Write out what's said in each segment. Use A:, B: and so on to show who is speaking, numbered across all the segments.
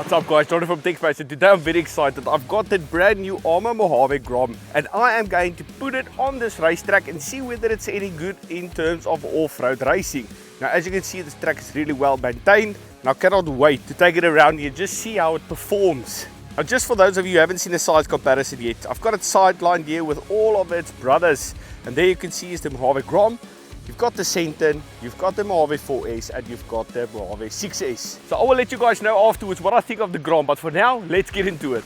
A: What's up guys, Jordan from TechSpace, and today I'm very excited. I've got the brand new Arrma Mojave Grom and I am going to put it on this racetrack and see whether it's any good in terms of off-road racing. Now as you can see, this track is really well maintained and I cannot wait to take it around here, just see how it performs. Now just for those of you who haven't seen a size comparison yet, I've got it sidelined here with all of its brothers, and there you can see is the Mojave Grom. You've got the Frankton, you've got the Mojave 4S, and you've got the Mojave 6S. So I will let you guys know afterwards what I think of the Grom, but for now, let's get into it.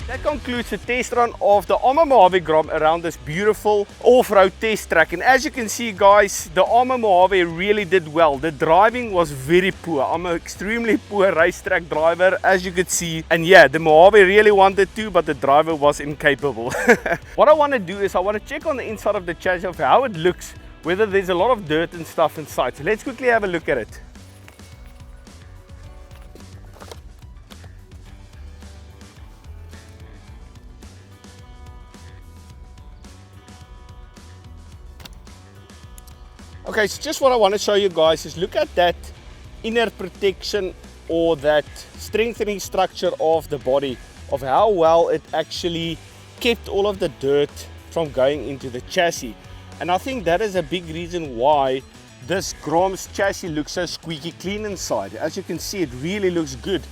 A: That concludes the test run of the Arrma Mojave Grom around this beautiful off-road test track. And as you can see, guys, the Arrma Mojave really did well. The driving was very poor. I'm an extremely poor racetrack driver, as you could see. And yeah, the Mojave really wanted to, but the driver was incapable. What I want to do is I want to check on the inside of the chassis of how it looks, whether there's a lot of dirt and stuff inside. So let's quickly have a look at it. Okay, so just what I want to show you guys is look at that inner protection or that strengthening structure of the body, of how well it actually kept all of the dirt from going into the chassis. And I think that is a big reason why this Grom's chassis looks so squeaky clean inside. As you can see, it really looks good.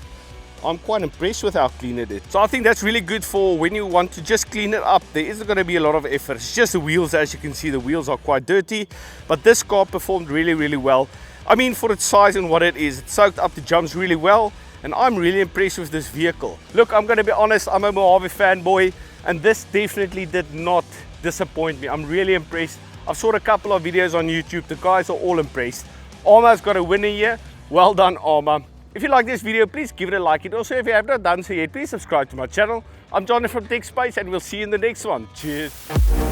A: I'm quite impressed with how clean it is. So I think that's really good for when you want to just clean it up. There isn't going to be a lot of effort. It's just the wheels. As you can see, the wheels are quite dirty, but this car performed really, really well. I mean, for its size and what it is, it soaked up the jumps really well, and I'm really impressed with this vehicle. Look, I'm going to be honest, I'm a Mojave fanboy, and this definitely did not disappoint me. I'm really impressed. I've saw a couple of videos on YouTube. The guys are all impressed. Arrma's got a winner here. Well done, Arrma. If you like this video, please give it a like. And also, if you have not done so yet, please subscribe to my channel. I'm Johnny from TechSpace, and we'll see you in the next one. Cheers.